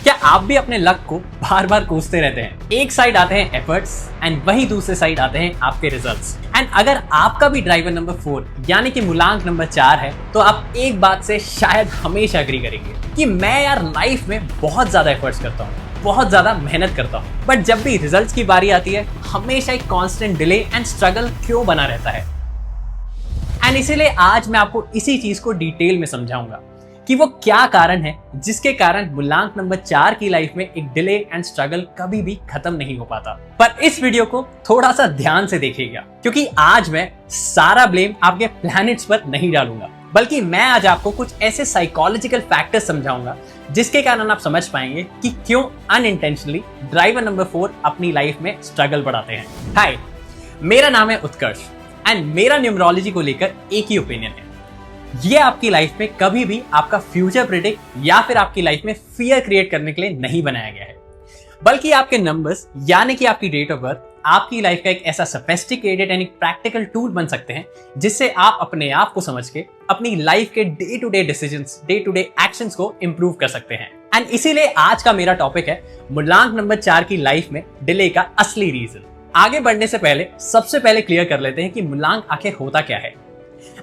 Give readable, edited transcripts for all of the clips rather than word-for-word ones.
क्या आप भी अपने लक को बार बार कोसते रहते हैं? एक साइड आते हैं एफर्ट्स एंड वहीं दूसरे साइड आते हैं आपके रिजल्ट्स। एंड अगर आपका भी ड्राइवर नंबर 4 यानी कि मूलांक नंबर 4 है तो आप एक बात से शायद हमेशा एग्री करेंगे कि मैं यार लाइफ में बहुत ज्यादा एफर्ट्स करता हूँ, बहुत ज्यादा मेहनत करता हूँ, बट जब भी रिजल्ट्स की बारी आती है हमेशा एक कांस्टेंट डिले एंड स्ट्रगल क्यों बना रहता है। एंड इसीलिए आज मैं आपको इसी चीज को डिटेल में समझाऊंगा कि वो क्या कारण है जिसके कारण मूलांक नंबर 4 की लाइफ में एक डिले एंड स्ट्रगल कभी भी खत्म नहीं हो पाता। पर इस वीडियो को थोड़ा सा ध्यान से देखिएगा क्योंकि आज मैं सारा ब्लेम आपके प्लैनेट्स पर नहीं डालूंगा, बल्कि मैं आज आपको कुछ ऐसे साइकोलॉजिकल फैक्टर्स समझाऊंगा जिसके कारण आप समझ पाएंगे कि क्यों अनइंटेंशनली ड्राइवर नंबर 4 अपनी लाइफ में स्ट्रगल बढ़ाते हैं। हाय, मेरा नाम है उत्कर्ष एंड मेरा न्यूमरोलॉजी को लेकर एक ही ओपिनियन है। ये आपकी लाइफ में कभी भी आपका फ्यूचर प्रेडिक्ट या फिर आपकी लाइफ में फियर क्रिएट करने के लिए नहीं बनाया गया है, बल्कि आपके नंबर्स यानी कि आपकी डेट ऑफ बर्थ आपकी लाइफ का एक ऐसा सोफिस्टिकेटेड एंड प्रैक्टिकल टूल बन सकते हैं जिससे आप अपने आप को समझ के अपनी लाइफ के day to day decisions, day to day actions को इंप्रूव कर सकते हैं। एंड इसीलिए आज का मेरा टॉपिक है मूलांक नंबर 4 की लाइफ में डिले का असली रीजन। आगे बढ़ने से पहले सबसे पहले क्लियर कर लेते हैं कि मूलांक आखिर होता क्या है।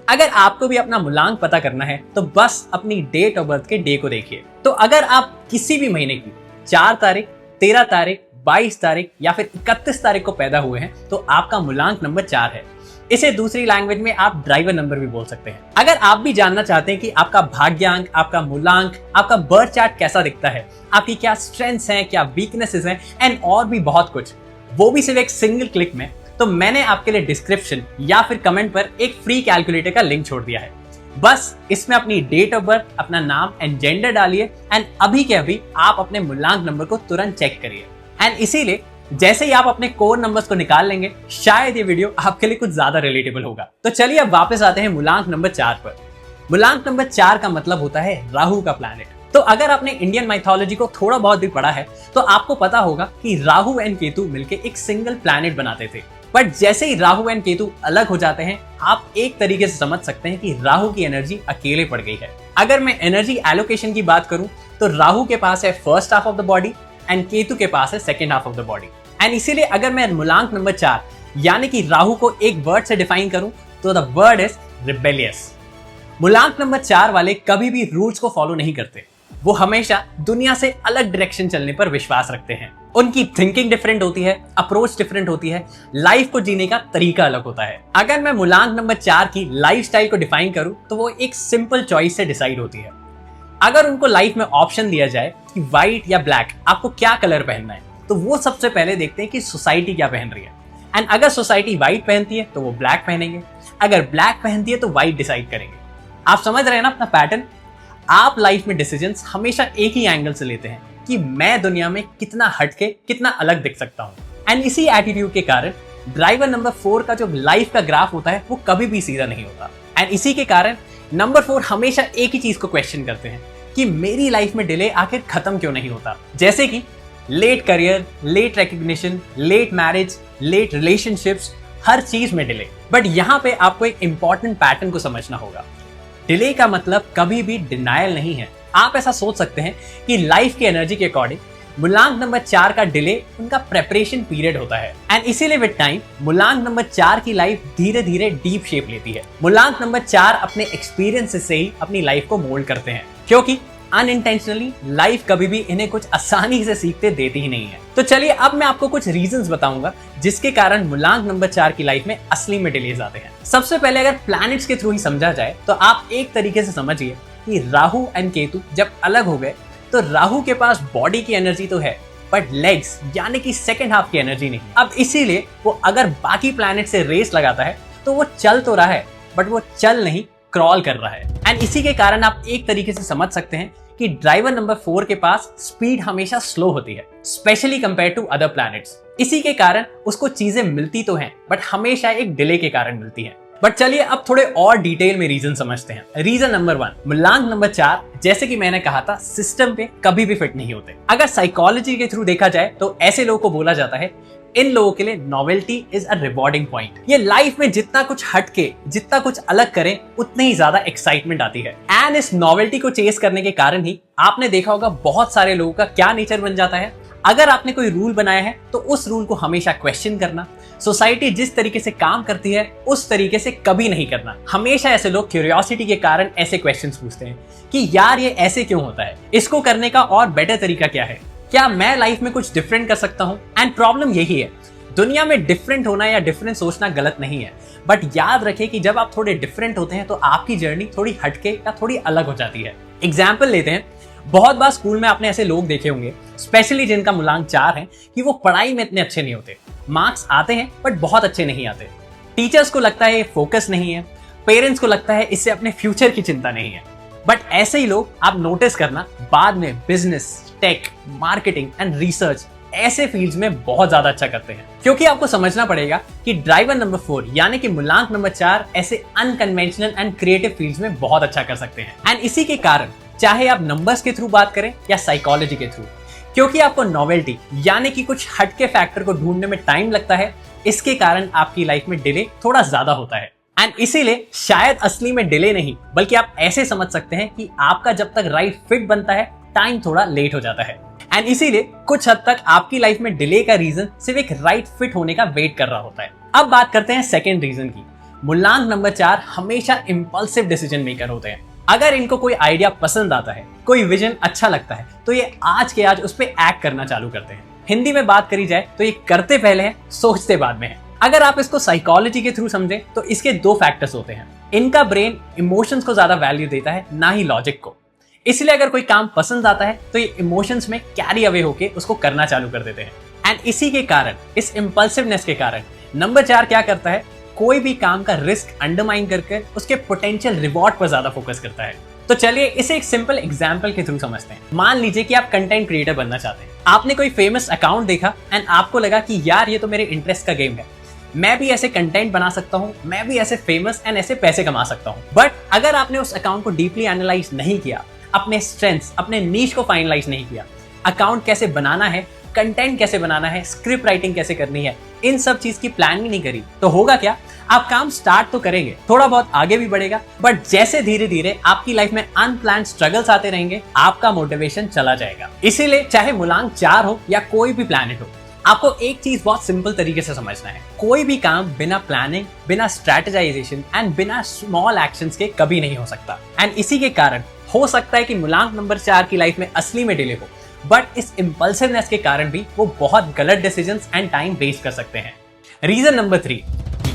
अगर आपको भी अपना मूलांक पता करना है तो बस अपनी डेट ऑफ बर्थ के डे को देखिए। तो अगर आप किसी भी महीने की 4 तारीख, 13 तारीख, 22 तारीख या फिर 31 तारीख को पैदा हुए हैं तो आपका मूलांक नंबर 4 है। इसे दूसरी लैंग्वेज में आप ड्राइवर नंबर भी बोल सकते हैं। अगर आप भी जानना चाहते हैं कि आपका भाग्यांक, आपका मूलांक, आपका बर्थ चार्ट कैसा दिखता है, आपकी क्या स्ट्रेंथ्स हैं, क्या वीकनेसेस हैं एंड और भी बहुत कुछ, वो भी सिर्फ एक सिंगल क्लिक में, तो मैंने आपके लिए डिस्क्रिप्शन या फिर कमेंट पर एक फ्री कैलकुलेटर का लिंक छोड़ दिया है। बस इसमें अपनी डेट ऑफ बर्थ, अपना नाम एंड जेंडर डालिए एंड अभी के अभी आप अपने मूलांक नंबर को तुरंत चेक करिए। एंड इसीलिए जैसे ही आप अपने कोर नंबर्स को निकाल लेंगे शायद ये वीडियो आपके लिए कुछ ज्यादा रिलेटेबल होगा। तो चलिए अब वापस आते हैं मूलांक नंबर 4 पर। मूलांक नंबर 4 का मतलब होता है राहु का प्लैनेट। तो अगर आपने इंडियन माइथोलॉजी को थोड़ा बहुत भी पढ़ा है तो आपको पता होगा कि राहु एंड केतु मिलकर एक सिंगल प्लैनेट बनाते थे। बट जैसे ही राहु एंड केतु अलग हो जाते हैं आप एक तरीके से समझ सकते हैं कि राहु की एनर्जी अकेले पड़ गई है। अगर मैं एनर्जी एलोकेशन की बात करूं तो राहु के पास है first half of the body and Ketu के पास है second half of the body. And इसीलिए अगर मैं मूलांक नंबर 4 यानी कि राहु को एक वर्ड से डिफाइन करूं तो द वर्ड इज रिबेलियस। मूलांक नंबर 4 वाले कभी भी रूल्स को फॉलो नहीं करते, वो हमेशा दुनिया से अलग डायरेक्शन चलने पर विश्वास रखते हैं। उनकी थिंकिंग डिफरेंट होती है, अप्रोच डिफरेंट होती है, लाइफ को जीने का तरीका अलग होता है। अगर मैं मूलांक नंबर 4 की लाइफस्टाइल को डिफाइन करूं तो वो एक सिंपल चॉइस से डिसाइड होती है। अगर उनको लाइफ में ऑप्शन दिया जाए कि व्हाइट या ब्लैक आपको क्या कलर पहनना है तो वो सबसे पहले देखते हैं कि सोसाइटी क्या पहन रही है। एंड अगर सोसाइटी व्हाइट पहनती है तो वो ब्लैक पहनेंगे, अगर ब्लैक पहनती है तो व्हाइट डिसाइड करेंगे। आप समझ रहे हैं ना अपना पैटर्न। आप लाइफ में डिसीजंस हमेशा एक ही एंगल से लेते हैं कि मैं दुनिया में कितना हटके, कितना अलग दिख सकता हूं। एंड इसी एटीट्यूड के कारण ड्राइवर नंबर 4 का जो लाइफ का ग्राफ होता है वो कभी भी सीधा नहीं होता। एंड इसी के कारण नंबर 4 हमेशा एक ही चीज को क्वेश्चन करते हैं कि मेरी लाइफ में डिले आखिर खत्म क्यों नहीं होता। जैसे कि late career, late recognition, late marriage, late relationships, हर चीज में डिले। बट यहाँ पे आपको एक इंपॉर्टेंट पैटर्न को समझना होगा। डिले का मतलब कभी भी डिनायल नहीं है। आप ऐसा सोच सकते हैं कि लाइफ की एनर्जी के अकॉर्डिंग मूलांक नंबर 4 का डिले उनका प्रेपरेशन पीरियड होता है। एंड इसीलिए विद टाइम मूलांक नंबर 4 की लाइफ धीरे धीरे डीप शेप लेती है। मूलांक नंबर 4 अपने एक्सपीरियंस से ही अपनी लाइफ को मोल्ड करते हैं क्योंकि अनइंटेंशनली लाइफ कभी भी इन्हें कुछ आसानी से सीखते देती ही नहीं है। तो चलिए अब मैं आपको कुछ रीजंस बताऊंगा जिसके कारण मूलांक नंबर 4 की लाइफ में असली में डिलेज आते हैं। सबसे पहले अगर प्लैनेट्स के थ्रू ही समझा जाए तो आप एक तरीके से समझिए कि राहु एंड केतु जब अलग हो गए तो राहु के पास बॉडी की एनर्जी तो है बट लेग्स यानी कि सेकेंड हाफ की एनर्जी नहीं। अब इसीलिए वो अगर बाकी प्लैनेट से रेस लगाता है तो वो चल तो रहा है बट वो चल नहीं, क्रॉल कर रहा है। एंड इसी के कारण आप एक तरीके से समझ सकते हैं कि ड्राइवर नंबर 4 के पास स्पीड हमेशा स्लो होती है, especially compare to other planets. इसी के कारण उसको चीजें मिलती तो हैं बट हमेशा एक डिले के कारण मिलती हैं। बट चलिए अब थोड़े और डिटेल में रीजन समझते हैं। रीजन नंबर 1, मूलांक नंबर 4 जैसे कि मैंने कहा था सिस्टम पे कभी भी फिट नहीं होते। अगर साइकोलॉजी के थ्रू देखा जाए तो ऐसे लोगों को बोला जाता है इन लोगों के लिए novelty is a rewarding point. ये लाइफ में जितना कुछ हटके, जितना कुछ अलग करें, उतनी ही ज्यादा एक्साइटमेंट आती है। एंड इस नॉवेल्टी को चेस करने के कारण ही आपने देखा होगा बहुत सारे लोगों का क्या नेचर बन जाता है। अगर आपने कोई रूल बनाया है तो उस रूल को हमेशा क्वेश्चन करना, सोसाइटी जिस तरीके से काम करती है उस तरीके से कभी नहीं करना। हमेशा ऐसे लोग क्यूरियोसिटी के कारण ऐसे क्वेश्चंस पूछते हैं कि यार ये ऐसे क्यों होता है, इसको करने का और बेटर तरीका क्या है, क्या मैं लाइफ में कुछ डिफरेंट कर सकता हूँ। एंड प्रॉब्लम यही है, दुनिया में डिफरेंट होना या डिफरेंट सोचना गलत नहीं है, बट याद रखें कि जब आप थोड़े डिफरेंट होते हैं तो आपकी जर्नी थोड़ी हटके या थोड़ी अलग हो जाती है। एग्जाम्पल लेते हैं, बहुत बार स्कूल में आपने ऐसे लोग देखे होंगे, स्पेशली जिनका मूलांक 4 है, कि वो पढ़ाई में इतने अच्छे नहीं होते, मार्क्स आते हैं बट बहुत अच्छे नहीं आते। टीचर्स को लगता है फोकस नहीं है, पेरेंट्स को लगता है इससे अपने फ्यूचर की चिंता नहीं है। बट ऐसे ही लोग आप नोटिस करना बाद में business, tech, marketing and research ऐसे फील्ड्स में बहुत ज्यादा अच्छा करते हैं। क्योंकि आपको समझना पड़ेगा कि ड्राइवर नंबर 4 यानी कि मूलांक नंबर 4 ऐसे अनकन्वेंशनल एंड क्रिएटिव फील्ड्स में बहुत अच्छा कर सकते हैं। एंड इसी के कारण चाहे आप नंबर्स के थ्रू बात करें या साइकोलॉजी के थ्रू, क्योंकि आपको नॉवेल्टी यानी कि कुछ हटके फैक्टर को ढूंढने में टाइम लगता है, इसके कारण आपकी लाइफ में डिले थोड़ा ज्यादा होता है। एंड इसीलिए शायद असली में डिले नहीं, बल्कि आप ऐसे समझ सकते हैं कि आपका जब तक राइट फिट बनता है टाइम थोड़ा लेट हो जाता है। एंड इसीलिए कुछ हद तक आपकी लाइफ में डिले का रीजन सिर्फ एक राइट फिट होने का वेट कर रहा होता है। अब बात करते हैं सेकेंड रीजन की। मूलांक नंबर 4 हमेशा इंपल्सिव डिसीजन मेकर होते हैं। अगर इनको कोई आइडिया पसंद आता है, कोई विजन अच्छा लगता है, तो ये आज के आज उस पर एक्ट करना चालू करते हैं। हिंदी में बात करी जाए तो ये करते पहले हैं, सोचते बाद में है। अगर आप इसको साइकोलॉजी के थ्रू समझें तो इसके 2 फैक्टर्स होते हैं। इनका ब्रेन इमोशंस को ज्यादा वैल्यू देता है, ना ही लॉजिक को। इसलिए अगर कोई काम पसंद आता है तो ये इमोशंस में कैरी अवे होके उसको करना चालू कर देते हैं। एंड इसी के कारण, इस इंपल्सिवनेस के कारण नंबर 4 क्या करता है, कोई भी काम का रिस्क अंडरमाइन करके उसके पोटेंशियल रिवॉर्ड पर ज्यादा फोकस करता है। तो चलिए इसे एक सिंपल एग्जांपल के थ्रू समझते हैं। मान लीजिए कि आप कंटेंट क्रिएटर बनना चाहते हैं। आपने कोई फेमस अकाउंट देखा एंड आपको लगा कि यार ये तो मेरे इंटरेस्ट का गेम है, मैं भी ऐसे कंटेंट बना सकता हूँ, मैं भी ऐसे फेमस एंड ऐसे पैसे कमा सकता हूँ। बट अगर आपने उस अकाउंट को डीपली एनालाइज नहीं किया, अपने स्ट्रेंथ्स, अपने नीश को फाइनलाइज नहीं किया, अकाउंट कैसे बनाना है, कंटेंट कैसे बनाना है, स्क्रिप्ट राइटिंग कैसे करनी है, इन सब चीज की प्लानिंग नहीं करी, तो होगा क्या, आप काम स्टार्ट तो करेंगे, थोड़ा बहुत आगे भी बढ़ेगा, बट जैसे धीरे धीरे आपकी लाइफ में अनप्लान्ड स्ट्रगल्स आते रहेंगे, आपका मोटिवेशन चला जाएगा। इसीलिए चाहे मूलांक 4 हो या कोई भी प्लैनेट हो, आपको एक चीज बहुत सिंपल तरीके से समझना है, कोई भी काम बिना प्लानिंग, बिना स्ट्रेटेजाइजेशन एंड बिना स्मॉल एक्शंस के कभी नहीं हो सकता। एंड इसी के कारण हो सकता है कि मूलांक नंबर 4 की लाइफ में असली में डिले हो, बट इस इंपल्सिवनेस के कारण भी वो बहुत गलत डिसीजंस एंड टाइम वेस्ट कर सकते हैं। रीजन नंबर 3,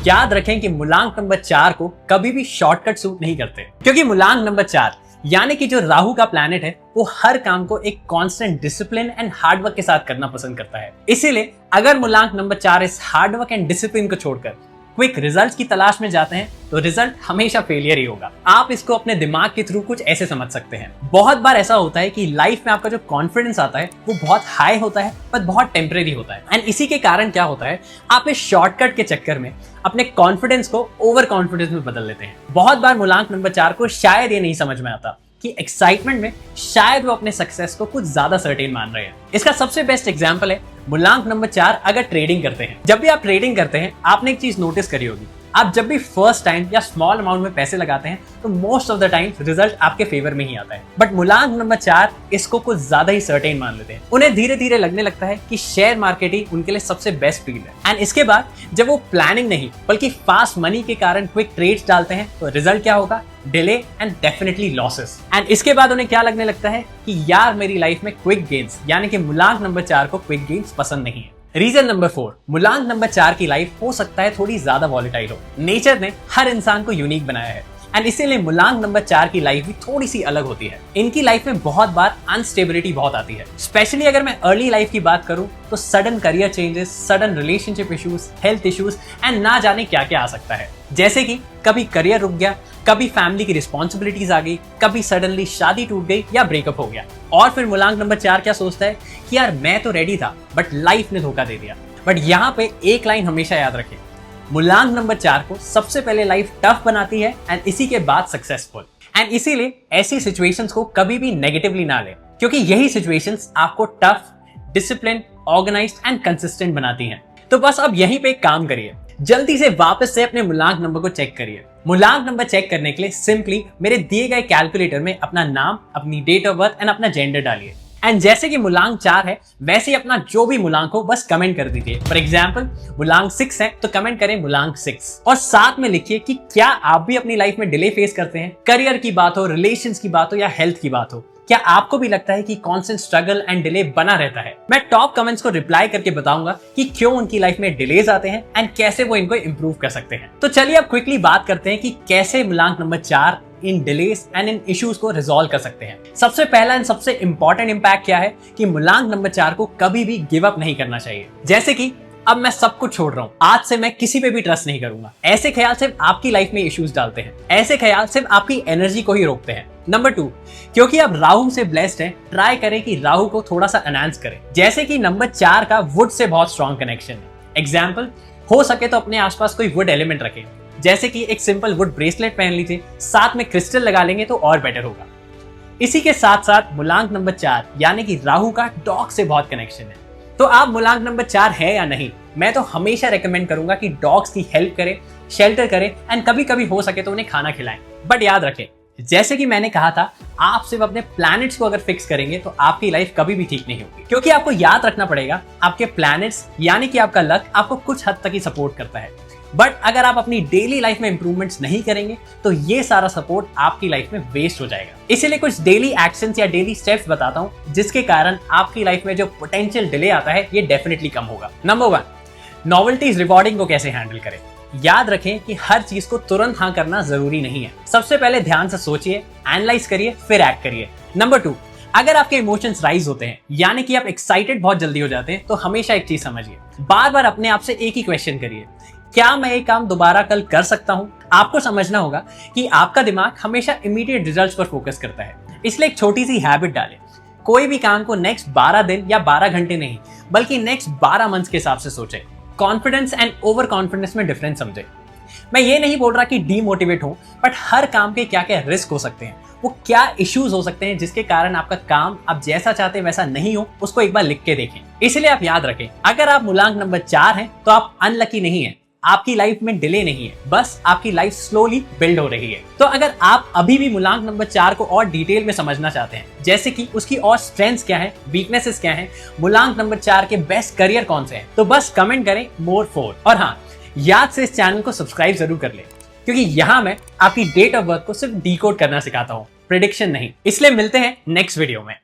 याद रखें कि मूलांक नंबर 4 को कभी भी शॉर्टकट सूट नहीं करते, क्योंकि मूलांक नंबर 4 यानी कि जो राहु का प्लैनेट है, वो हर काम को एक कांस्टेंट डिसिप्लिन एंड हार्डवर्क के साथ करना पसंद करता है। इसीलिए अगर मूलांक नंबर 4 इस हार्डवर्क एंड डिसिप्लिन को छोड़कर क्विक रिजल्ट्स की तलाश में जाते हैं तो रिजल्ट हमेशा फेलियर ही होगा। आप इसको अपने दिमाग के थ्रू कुछ ऐसे समझ सकते हैं, बहुत बार ऐसा होता है कि लाइफ में आपका जो कॉन्फिडेंस आता है वो बहुत हाई होता है पर बहुत टेम्परेरी होता है। एंड इसी के कारण क्या होता है, आप इस शॉर्टकट के चक्कर में अपने कॉन्फिडेंस को ओवर कॉन्फिडेंस में बदल लेते हैं। बहुत बार मूलांक नंबर 4 को शायद ये नहीं समझ में आता कि एक्साइटमेंट में शायद वो अपने सक्सेस को कुछ ज्यादा सर्टेन मान रहे हैं। इसका सबसे बेस्ट एग्जांपल है मूलांक नंबर 4 अगर ट्रेडिंग करते हैं। जब भी आप ट्रेडिंग करते हैं, आपने एक चीज नोटिस करी होगी, आप जब भी फर्स्ट टाइम या स्मॉल अमाउंट में पैसे लगाते हैं तो most of the time result आपके फेवर में ही आता है। बट मूलांक नंबर 4 इसको कुछ ज्यादा ही सर्टेन मान लेते हैं। उन्हें धीरे धीरे लगने लगता है कि शेयर मार्केट ही उनके लिए सबसे बेस्ट फील्ड है। एंड इसके बाद जब वो प्लानिंग नहीं बल्कि फास्ट मनी के कारण क्विक ट्रेड्स डालते हैं तो रिजल्ट क्या होगा, delay and definitely losses. And इसके बाद उन्हें क्या लगने लगता है कि यार मेरी लाइफ में क्विक गेन्स, यानी कि मूलांक नंबर 4 को क्विक गेन्स पसंद नहीं है। रीजन नंबर 4, मूलांक नंबर 4 की लाइफ हो सकता है थोड़ी ज्यादा वॉलेटाइल हो। नेचर ने हर इंसान को यूनिक बनाया है एंड इसीलिए मूलांक नंबर 4 की लाइफ भी थोड़ी सी अलग होती है। इनकी लाइफ में बहुत बार अनस्टेबिलिटी बहुत आती है। स्पेशली अगर मैं अर्ली लाइफ की बात करूं तो sudden career changes, sudden relationship issues, health issues and ना जाने क्या क्या आ सकता है। जैसे कि कभी करियर रुक गया, कभी फैमिली की रिस्पॉन्सिबिलिटीज आ गई, कभी सडनली शादी टूट गई या ब्रेकअप हो गया। और फिर मूलांक नंबर 4 क्या सोचता है कि यार मैं तो रेडी था बट लाइफ ने धोखा दे दिया। बट यहाँ पे एक लाइन हमेशा याद रखें, मूलांक नंबर 4 को सबसे पहले लाइफ टफ बनाती है एंड इसी के बाद सक्सेसफुल। एंड इसीलिए ऐसी सिचुएशंस को कभी भी नेगेटिवली ना लें, क्योंकि यही सिचुएशंस आपको tough, discipline, organised and consistent बनाती हैं। तो बस अब यहीं पे एक काम करिए, जल्दी से वापस से अपने मूलांक नंबर को चेक करिए। मूलांक नंबर चेक करने के लिए सिंपली मेरे दिए गए कैलकुलेटर में अपना नाम, अपनी डेट ऑफ बर्थ एंड अपना जेंडर डालिए। एंड जैसे कि मूलांक 4 है वैसे ही अपना जो भी मूलांक हो बस कमेंट कर दीजिए। फॉर एग्जाम्पल मूलांक 6 है तो कमेंट करें मूलांक 6 और साथ में लिखिए कि क्या आप भी अपनी लाइफ में डिले फेस करते हैं। करियर की बात हो, रिलेशंस की बात हो या हेल्थ की बात हो, क्या आपको भी लगता है कि कांस्टेंट स्ट्रगल एंड डिले बना रहता है। मैं टॉप कमेंट्स को रिप्लाई करके बताऊंगा कि क्यों उनकी लाइफ में डिलेज आते हैं एंड कैसे वो इनको इंप्रूव कर सकते हैं। तो चलिए अब क्विकली बात करते हैं कि कैसे मूलांक number 4 in delays and in issues को रिजॉल्व कर सकते हैं। सबसे पहला एंड सबसे इंपॉर्टेंट इंपैक्ट क्या है कि मूलांक नंबर 4 को कभी भी गिव अप नहीं करना चाहिए। जैसे कि अब मैं सब कुछ छोड़ रहा हूं, आज से मैं किसी पे भी ट्रस्ट नहीं करूंगा। ऐसे ख्याल सिर्फ आपकी लाइफ में इश्यूज डालते हैं, ऐसे ख्याल सिर्फ आपकी एनर्जी को ही रोकते हैं। नंबर 2, क्योंकि आप राहु से ब्लेस्ड हैं, ट्राई करें कि राहु को थोड़ा सा एनहांस करें। जैसे कि नंबर 4 का वुड से बहुत स्ट्रॉन्ग कनेक्शन है। एग्जाम्पल, हो सके तो अपने आसपास कोई वुड एलिमेंट रखें, जैसे कि एक सिंपल वुड ब्रेसलेट पहन लीजिए, साथ में क्रिस्टल लगा लेंगे तो और बेटर होगा। इसी के साथ साथ मूलांक नंबर 4 यानी कि राहु का डॉग से बहुत कनेक्शन है। तो आप मूलांक नंबर 4 है या नहीं, मैं तो हमेशा रेकमेंड करूंगा कि डॉग्स की हेल्प करें, शेल्टर करें एंड कभी कभी हो सके तो उन्हें खाना खिलाएं। बट याद रखें, जैसे कि मैंने कहा था, आप सिर्फ अपने प्लैनेट्स को अगर फिक्स करेंगे तो आपकी लाइफ कभी भी ठीक नहीं होगी। क्योंकि आपको याद रखना पड़ेगा, आपके प्लैनेट्स यानी कि आपका लक आपको कुछ हद तक ही सपोर्ट करता है। बट अगर आप अपनी डेली लाइफ में इंप्रूवमेंट्स नहीं करेंगे तो ये सारा सपोर्ट आपकी लाइफ में वेस्ट हो जाएगा। इसीलिए कुछ डेली एक्शंस या डेली स्टेप्स बताता हूं जिसके कारण आपकी लाइफ में जो पोटेंशियल डिले आता है ये डेफिनेटली कम होगा। नंबर 1, नॉवेल्टीज रिवॉर्डिंग को कैसे हैंडल करें। याद रखें कि हर चीज को तुरंत हाँ करना जरूरी नहीं है। सबसे पहले ध्यान से सोचिए, एनालाइज करिए, फिर एक्ट करिए। नंबर 2, अगर आपके इमोशंस राइज होते हैं यानी कि आप एक्साइटेड बहुत जल्दी हो जाते हैं तो हमेशा एक चीज समझिए, बार बार अपने आप से एक ही क्वेश्चन करिए, क्या मैं ये काम दोबारा कल कर सकता हूं। आपको समझना होगा कि आपका दिमाग हमेशा इमीडिएट रिजल्ट्स पर फोकस करता है, इसलिए एक छोटी सी हैबिट डालें। कोई भी काम को नेक्स्ट 12 दिन या 12 घंटे नहीं बल्कि नेक्स्ट 12 मंथ्स के हिसाब से सोचें। कॉन्फिडेंस एंड ओवर कॉन्फिडेंस में डिफरेंस समझें। मैं ये नहीं बोल रहा कि डीमोटिवेट हो, बट हर काम के क्या क्या रिस्क हो सकते हैं, वो क्या इश्यूज हो सकते हैं जिसके कारण आपका काम आप जैसा चाहते हैं वैसा नहीं हो, उसको एक बार लिख के देखें। इसलिए आप याद रखें, अगर आप मूलांक नंबर 4 हैं तो आप अनलकी नहीं है, आपकी लाइफ में डिले नहीं है, बस आपकी लाइफ स्लोली बिल्ड हो रही है। तो अगर आप अभी भी मूलांक नंबर 4 को और डिटेल में समझना चाहते हैं, जैसे कि उसकी और स्ट्रेंथ्स क्या है, वीकनेसेस क्या है, मूलांक नंबर 4 के बेस्ट करियर कौन से हैं, तो बस कमेंट करें मोर 4। और हाँ, याद से इस चैनल को सब्सक्राइब जरूर कर ले, क्योंकि यहाँ मैं आपकी डेट ऑफ बर्थ को सिर्फ डिकोड करना सिखाता हूँ, प्रेडिक्शन नहीं। इसलिए मिलते हैं नेक्स्ट वीडियो में।